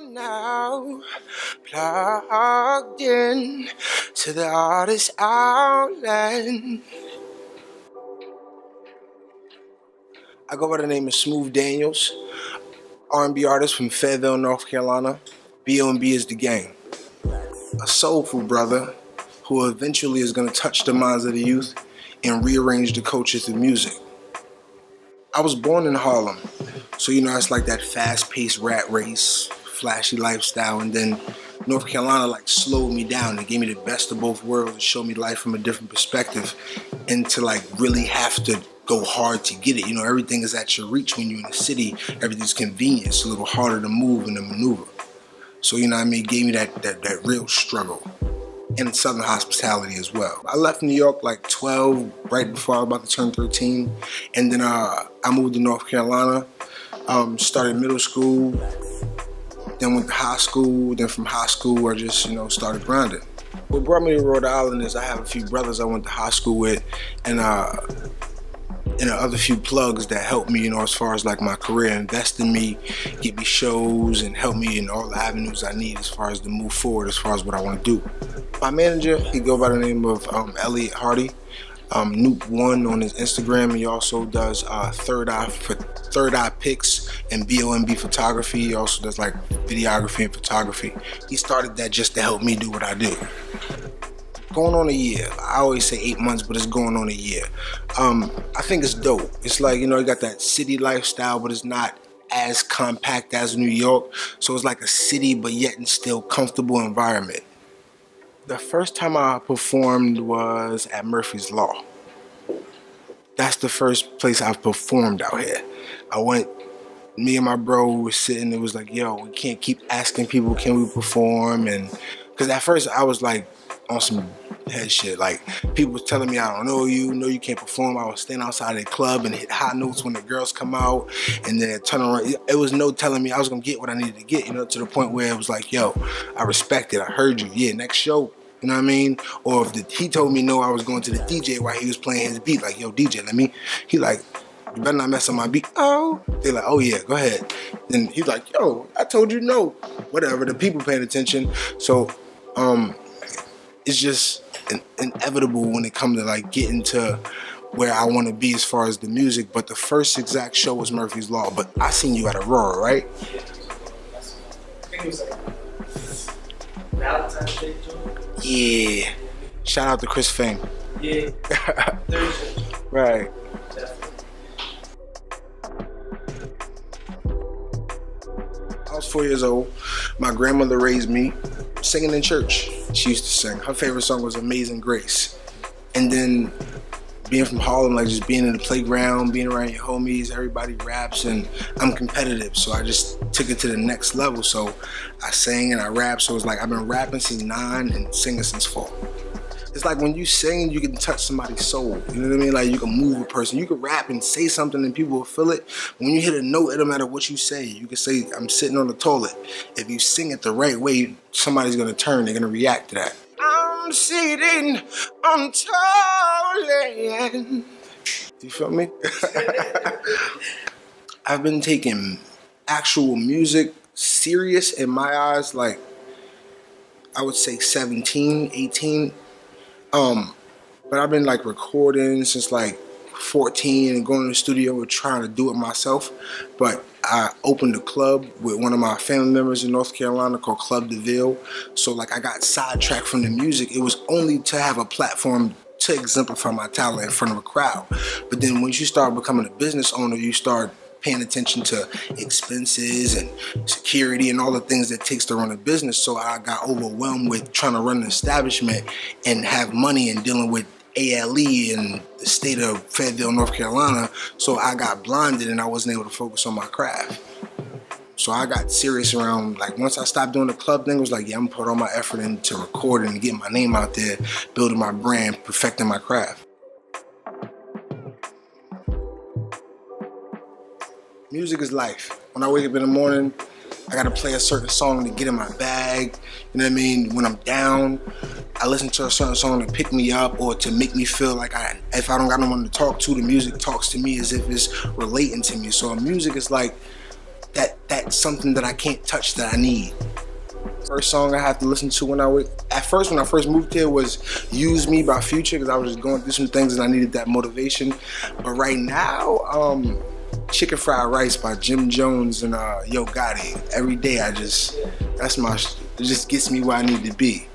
Now plugged in to the artist outlet. I go by the name of Smooth Daniels, R&B artist from Fayetteville, North Carolina. B.O.M.B is the gang. A soulful brother who eventually is going to touch the minds of the youth and rearrange the culture through music. I was born in Harlem, so you know it's like that fast-paced rat race, flashy lifestyle, and then North Carolina like slowed me down and gave me the best of both worlds and showed me life from a different perspective, and to like really have to go hard to get it. You know, everything is at your reach when you're in the city. Everything's convenient. It's a little harder to move and to maneuver. So you know what I mean, it gave me that real struggle. And Southern hospitality as well. I left New York like 12, right before I was about to turn 13. And then I moved to North Carolina, started middle school, then went to high school. Then from high school, I just, you know, started grinding. What brought me to Rhode Island is I have a few brothers I went to high school with, and other few plugs that helped me, you know, as far as like my career, invest in me, get me shows, and help me in all the avenues I need as far as to move forward, as far as what I want to do. My manager, he go by the name of Elliot Hardy, Noop1 on his Instagram. He also does Third Eye Pics and B.O.M.B photography. He also does like videography and photography. He started that just to help me do what I do. Going on a year. I always say 8 months, but it's going on a year. I think it's dope. It's like, you know, you got that city lifestyle, but it's not as compact as New York. So it's like a city, but yet and still comfortable environment. The first time I performed was at Murphy's Law. That's the first place I've performed out here. I went, me and my bro were sitting, it was like, yo, we can't keep asking people, can we perform? And because at first I was like on some head shit, like people was telling me I don't know you can't perform. I was standing outside the club and hit high notes when the girls come out, and then turn around. It was no telling me I was gonna get what I needed to get, you know, to the point where it was like, yo, I respect it, I heard you, yeah, next show, you know what I mean? Or if he told me no, I was going to the DJ while he was playing his beat, like, yo, DJ, he like, you better not mess up my beat. Oh, they're like, oh yeah, go ahead. Then he's like, yo, I told you no, whatever. The people paying attention, so it's just inevitable when it comes to like getting to where I want to be as far as the music. But the first exact show was Murphy's Law. But I seen you at Aurora, right? Yeah. I think it was like Valentine's Day. Yeah. Shout out to Chris Fame. Yeah. Thursday. Right. Definitely. I was 4 years old. My grandmother raised me singing in church. She used to sing. Her favorite song was Amazing Grace. And then being from Harlem, like just being in the playground, being around your homies, everybody raps, and I'm competitive, so I just took it to the next level. So I sang and I rapped, so it's like I've been rapping since 9 and singing since 4. It's like when you sing, you can touch somebody's soul. You know what I mean? Like you can move a person. You can rap and say something and people will feel it. When you hit a note, it don't matter what you say. You can say, I'm sitting on the toilet. If you sing it the right way, somebody's gonna turn, they're gonna react to that. I'm sitting on toilet. You feel me? I've been taking actual music serious in my eyes, like I would say 17, 18. But I've been like recording since like 14 and going to the studio and trying to do it myself. But I opened a club with one of my family members in North Carolina called Club DeVille. So like I got sidetracked from the music. It was only to have a platform to exemplify my talent in front of a crowd. But then once you start becoming a business owner, you start paying attention to expenses and security and all the things that it takes to run a business. So I got overwhelmed with trying to run an establishment and have money and dealing with ALE in the state of Fayetteville, North Carolina. So I got blinded and I wasn't able to focus on my craft. So I got serious around, like once I stopped doing the club thing, it was like, yeah, I'm gonna put all my effort into recording and getting my name out there, building my brand, perfecting my craft. Music is life. When I wake up in the morning, I gotta play a certain song to get in my bag. You know what I mean? When I'm down, I listen to a certain song to pick me up or to make me feel like if I don't got no one to talk to, the music talks to me as if it's relating to me. So music is like that's something that I can't touch that I need. First song I had to listen to when I first moved here was "Use Me" by Future, because I was just going through some things and I needed that motivation. But right now, Chicken Fried Rice by Jim Jones and Yo Gotti. Every day it just gets me where I need to be.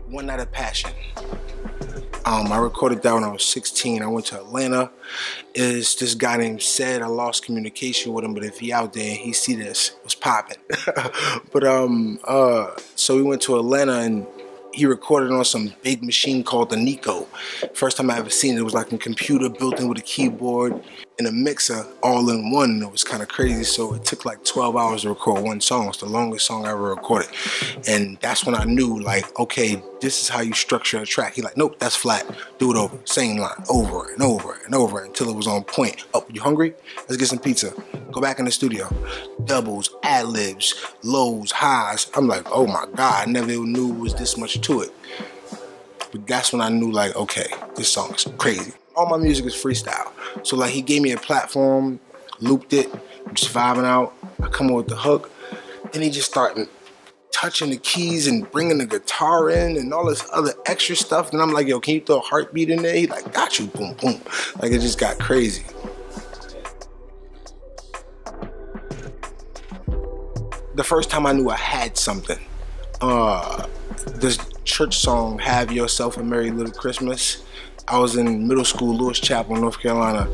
One Night of Passion. I recorded that when I was 16. I went to Atlanta. It's this guy named Said. I lost communication with him, but if he out there and he see this, it was popping. But so we went to Atlanta and he recorded on some big machine called the Nico. First time I ever seen it, it was like a computer built in with a keyboard and a mixer all in one, and it was kind of crazy. So it took like 12 hours to record one song. It's the longest song I ever recorded. And that's when I knew, like, okay, this is how you structure a track. He like, nope, that's flat. Do it over. Same line, over and over and over until it was on point. Oh, you hungry? Let's get some pizza. Go back in the studio. Doubles, ad-libs, lows, highs. I'm like, oh my God, I never even knew it was this much to it. But that's when I knew, like, okay, this song is crazy. All my music is freestyle. So like he gave me a platform, looped it, I'm just vibing out. I come up with the hook, and he just started touching the keys and bringing the guitar in and all this other extra stuff. And I'm like, yo, can you throw a heartbeat in there? He like, got you, boom, boom. Like it just got crazy. The first time I knew I had something, this church song, Have Yourself a Merry Little Christmas. I was in middle school, Lewis Chapel, North Carolina,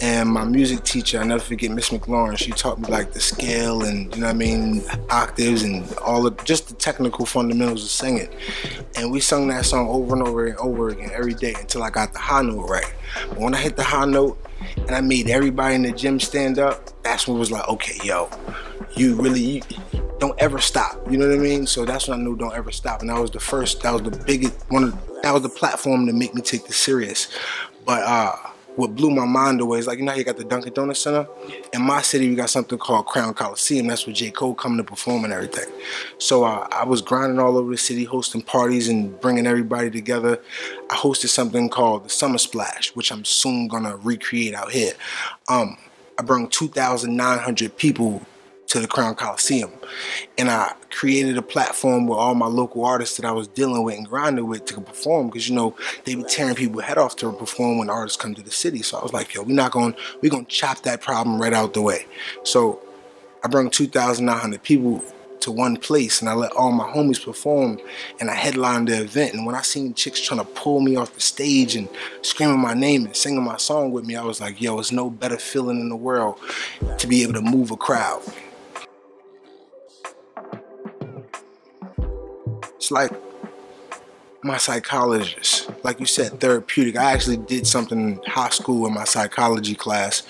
and my music teacher, I never forget, Miss McLaurin, she taught me like the scale and, you know what I mean, octaves and all of just the technical fundamentals of singing. And we sung that song over and over and over again every day until I got the high note right. But when I hit the high note and I made everybody in the gym stand up, that's when it was like, okay, yo, you don't ever stop, you know what I mean? So that's when I knew don't ever stop. And that was the first, that was the biggest, that was the platform to make me take this serious. But what blew my mind away is, like, you know how you got the Dunkin' Donuts Center? In my city, we got something called Crown Coliseum. That's where J. Cole come to perform and everything. So I was grinding all over the city, hosting parties and bringing everybody together. I hosted something called the Summer Splash, which I'm soon gonna recreate out here. I brought 2,900 people to the Crown Coliseum, and I created a platform with all my local artists that I was dealing with and grinding with to perform, because, you know, they be tearing people head off to perform when artists come to the city. So I was like, yo, we're gonna chop that problem right out the way. So I brought 2,900 people to one place, and I let all my homies perform, and I headlined the event. And when I seen chicks trying to pull me off the stage and screaming my name and singing my song with me, I was like, yo, it's no better feeling in the world to be able to move a crowd. It's like my psychologist, like you said, therapeutic. I actually did something in high school in my psychology class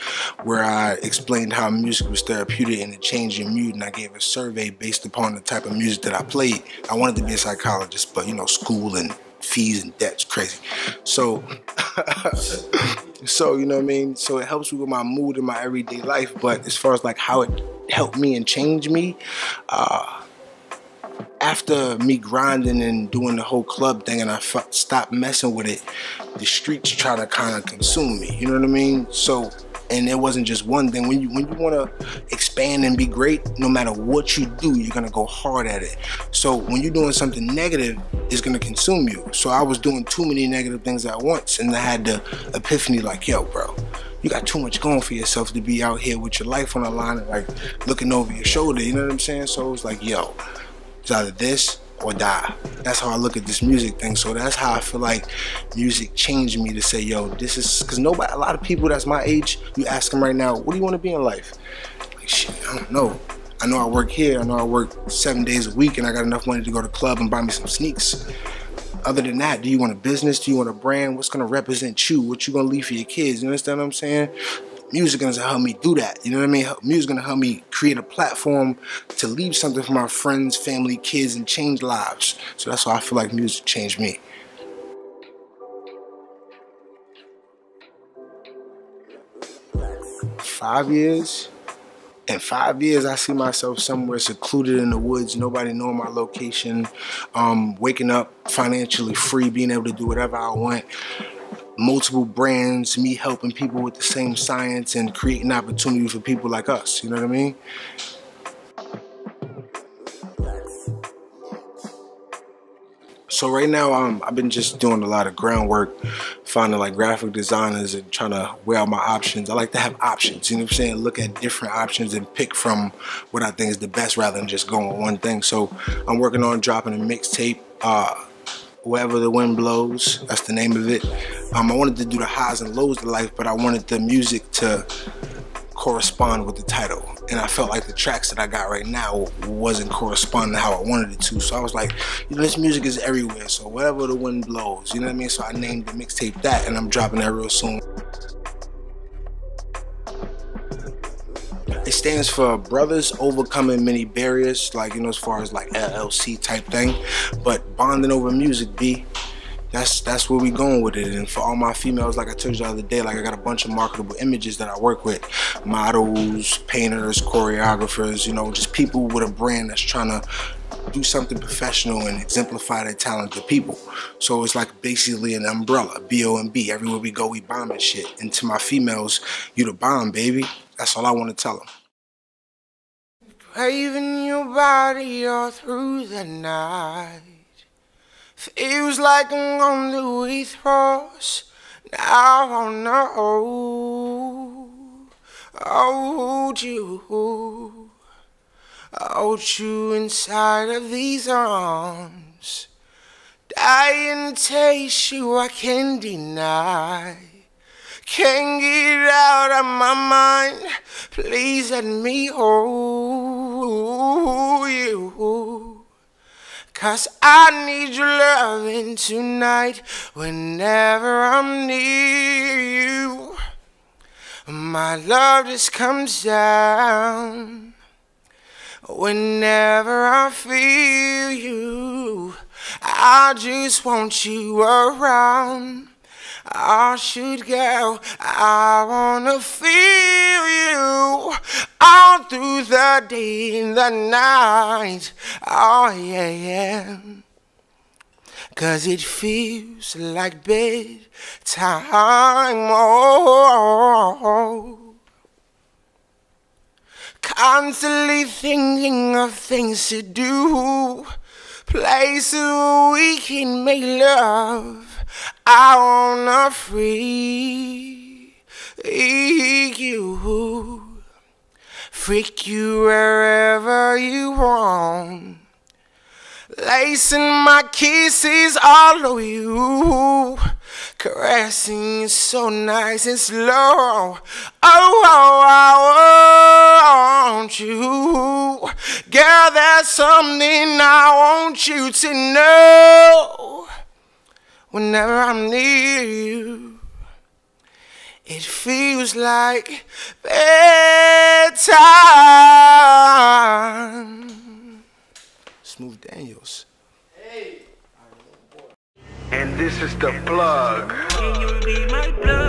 where I explained how music was therapeutic and it changed your mood, and I gave a survey based upon the type of music that I played. I wanted to be a psychologist, but, you know, school and fees and debt's crazy. So, you know what I mean? So it helps me with my mood in my everyday life. But as far as like how it helped me and changed me, after me grinding and doing the whole club thing and I stopped messing with it, the streets try to kind of consume me, you know what I mean? So, and it wasn't just one thing. When you want to expand and be great, no matter what you do, you're going to go hard at it. So when you're doing something negative, it's going to consume you. So I was doing too many negative things at once, and I had the epiphany like, yo, bro, you got too much going for yourself to be out here with your life on the line and like looking over your shoulder, you know what I'm saying? So it was like, yo, it's either this or die. That's how I look at this music thing. So that's how I feel like music changed me to say, yo, this is, because nobody, a lot of people that's my age, you ask them right now, what do you want to be in life? Like, shit, I don't know. I know I work here. I know I work 7 days a week and I got enough money to go to the club and buy me some sneaks. Other than that, do you want a business? Do you want a brand? What's going to represent you? What you going to leave for your kids? You understand what I'm saying? Music is gonna help me do that, you know what I mean? Music is gonna help me create a platform to leave something for my friends, family, kids, and change lives. So that's why I feel like music changed me. In 5 years, I see myself somewhere secluded in the woods, nobody knowing my location, waking up financially free, being able to do whatever I want. multiple brands, me helping people with the same science and creating opportunity for people like us, you know what I mean? So right now, I've been just doing a lot of groundwork, finding like graphic designers and trying to weigh out my options. I like to have options, you know what I'm saying? Look at different options and pick from what I think is the best rather than just going with one thing. So I'm working on dropping a mixtape, Wherever the Wind Blows, that's the name of it. I wanted to do the highs and lows of life, but I wanted the music to correspond with the title. And I felt like the tracks that I got right now wasn't corresponding to how I wanted it to. So I was like, you know, this music is everywhere, so wherever the wind blows, you know what I mean? So I named the mixtape that, and I'm dropping that real soon. It stands for Brothers Overcoming Many Barriers, like, you know, as far as like LLC type thing, but bonding over music, B. That's where we going with it. And for all my females, like I told you the other day, like I got a bunch of marketable images that I work with. Models, painters, choreographers, you know, just people with a brand that's trying to do something professional and exemplify their talent to people. So it's like basically an umbrella, B.O.M.B. Everywhere we go, we bomb and shit. And to my females, you the bomb, baby. That's all I want to tell them. Braving your body all through the night. Feels like I'm on the withdrawals. Now I know I hold you inside of these arms. Dying to taste you, I can't deny. Can't get out of my mind. Please let me hold you. 'Cause I need your loving tonight. Whenever I'm near you, my love just comes down. Whenever I feel you, I just want you around. Oh, shoot, girl, I wanna feel you all through the day and the night. Oh, yeah, yeah. 'Cause it feels like bedtime. Oh, constantly thinking of things to do, places where we can make love. I wanna free you, freak you wherever you want, lacing my kisses all over you, caressing you so nice and slow. Oh, I want you, girl, there's something I want you to know. Whenever I'm near you, it feels like bedtime. Smooth Daniels. Hey. And this is the plug. Can you be my plug?